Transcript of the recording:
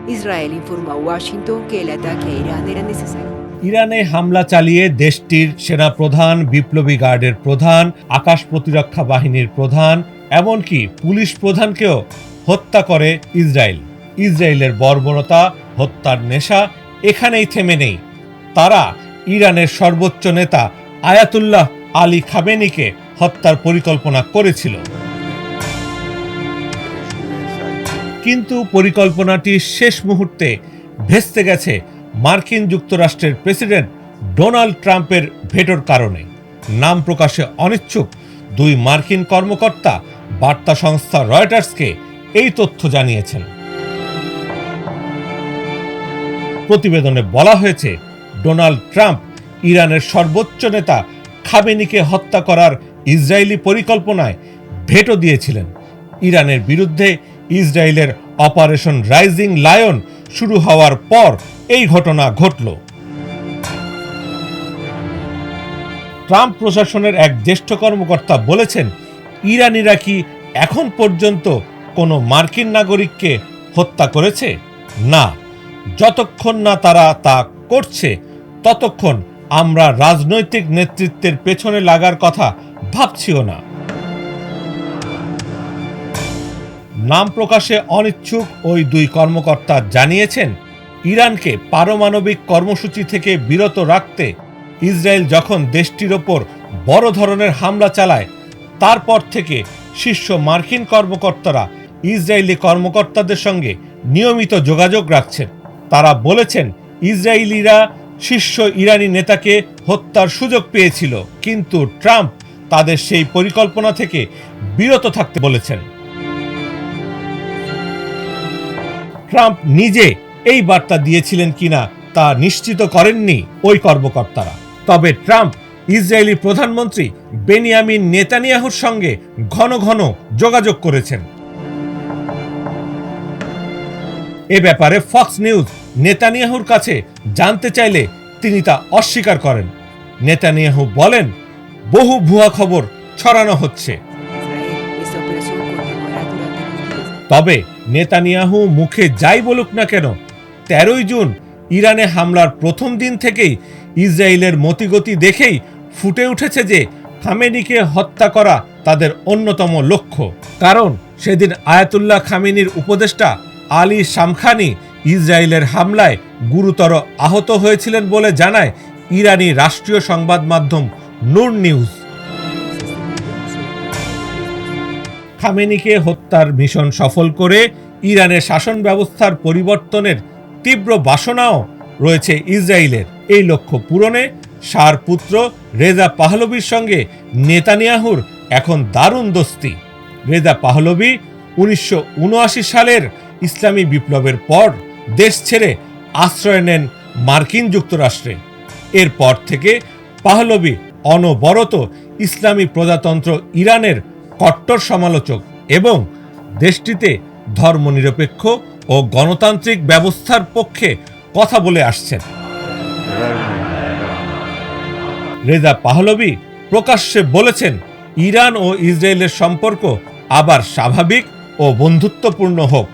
Israel informó a Washington que el ataque a Irán era necesario. ইরানে হামলা চালিয়ে দেশটির সেনাপ্রধান, বিপ্লবী গার্ডের প্রধান, আকাশ প্রতিরক্ষা বাহিনীর প্রধান, এমনকি পুলিশ প্রধানকেও হত্যা করে ইসরায়েল। ইসরায়েলের বর্বরতা, হত্যার নেশা এখানেই থেমে নেই। তারা ইরানের সর্বোচ্চ নেতা আয়াতুল্লাহ আলী খামেনিকে হত্যার পরিকল্পনা করেছিল। কিন্তু পরিকল্পনাটি শেষ মুহূর্তে ভেস্তে গেছে মার্কিন যুক্তরাষ্ট্রের প্রেসিডেন্ট ডোনাল্ড ট্রাম্পের ভেটোর কারণে। নাম প্রকাশে অনিচ্ছুক দুই মার্কিন কর্মকর্তা বার্তা সংস্থা রয়টার্সকে এই তথ্য জানিয়েছেন। প্রতিবেদনে বলা হয়েছে, ডোনাল্ড ট্রাম্প ইরানের সর্বোচ্চ নেতা খামেনিকে হত্যা করার ইসরায়েলি পরিকল্পনায় ভেটো দিয়েছিলেন। ইরানের বিরুদ্ধে ইসরায়েলের অপারেশন রাইজিং লায়ন শুরু হওয়ার পর এই ঘটনা ঘটল। ট্রাম্প প্রশাসনের এক জ্যেষ্ঠ কর্মকর্তা বলেছেন, ইরানিরা কি এখন পর্যন্ত কোনো মার্কিন নাগরিককে হত্যা করেছে? না, যতক্ষণ না তারা তা করছে ততক্ষণ আমরা রাজনৈতিক নেতৃত্বের পেছনে লাগার কথা ভাবছিও না। নাম প্রকাশে অনিচ্ছুক ওই দুই কর্মকর্তা জানিয়েছেন, ইরানকে পারমাণবিক কর্মসূচি থেকে বিরত রাখতে ইসরায়েল যখন দেশটির ওপর বড় ধরনের হামলা চালায়, তারপর থেকে শীর্ষ মার্কিন কর্মকর্তারা ইসরায়েলি কর্মকর্তাদের সঙ্গে নিয়মিত যোগাযোগ রাখছেন। তারা বলেছেন, ইসরায়েলিরা শীর্ষ ইরানি নেতাকে হত্যার সুযোগ পেয়েছিল, কিন্তু ট্রাম্প তাদের সেই পরিকল্পনা থেকে বিরত থাকতে বলেছেন। ট্রাম্প নিজে এই বার্তা দিয়েছিলেন কিনা তা নিশ্চিত করেননি ওই কর্মকর্তারা। তবে ট্রাম্প ইসরায়েলি প্রধানমন্ত্রী বেনিয়ামিন নেতানিয়াহুর সঙ্গে ঘন ঘন যোগাযোগ করেছেন। এ ব্যাপারে ফক্স নিউজ নেতানিয়াহুর কাছে জানতে চাইলে তিনি তা অস্বীকার করেন। নেতানিয়াহু বলেন, বহু ভুয়া খবর ছড়ানো হচ্ছে। তবে নেতানিয়াহু মুখে যাই বলুক না কেন, 13 জুন ইরানে হামলার প্রথম দিন থেকেই ইসরায়েলের মতিগতি দেখেই ফুটে উঠেছে যে খামেনিকে হত্যা করা তাদের অন্যতম লক্ষ্য। কারণ সেদিন আয়াতুল্লাহ খামেনির উপদেষ্টা আলী শামখানি ইসরায়েলের হামলায় গুরুতর আহত হয়েছিলেন বলে জানায় ইরানি রাষ্ট্রীয় সংবাদ মাধ্যম নূর নিউজ। খামেনিকে হত্যার মিশন সফল করে ইরানের শাসন ব্যবস্থার পরিবর্তনের তীব্র বাসনাও রয়েছে ইসরায়েলের। এই লক্ষ্য পূরণে শাহর পুত্র রেজা পাহলভির সঙ্গে নেতানিয়াহুর এখন দারুণ দোস্তি। রেজা পাহলভি 1979 সালের ইসলামী বিপ্লবের পর দেশ ছেড়ে আশ্রয় নেন মার্কিন যুক্তরাষ্ট্রে। এরপর থেকে পাহলভি অনবরত ইসলামী প্রজাতন্ত্র ইরানের কট্টর সমালোচক এবং দেশটিতে ধর্মনিরপেক্ষ ও গণতান্ত্রিক ব্যবস্থার পক্ষে কথা বলে আসছেন। রেজা পাহলভি প্রকাশ্যে বলেছেন, ইরান ও ইসরায়েলের সম্পর্ক আবার স্বাভাবিক ও বন্ধুত্বপূর্ণ হোক।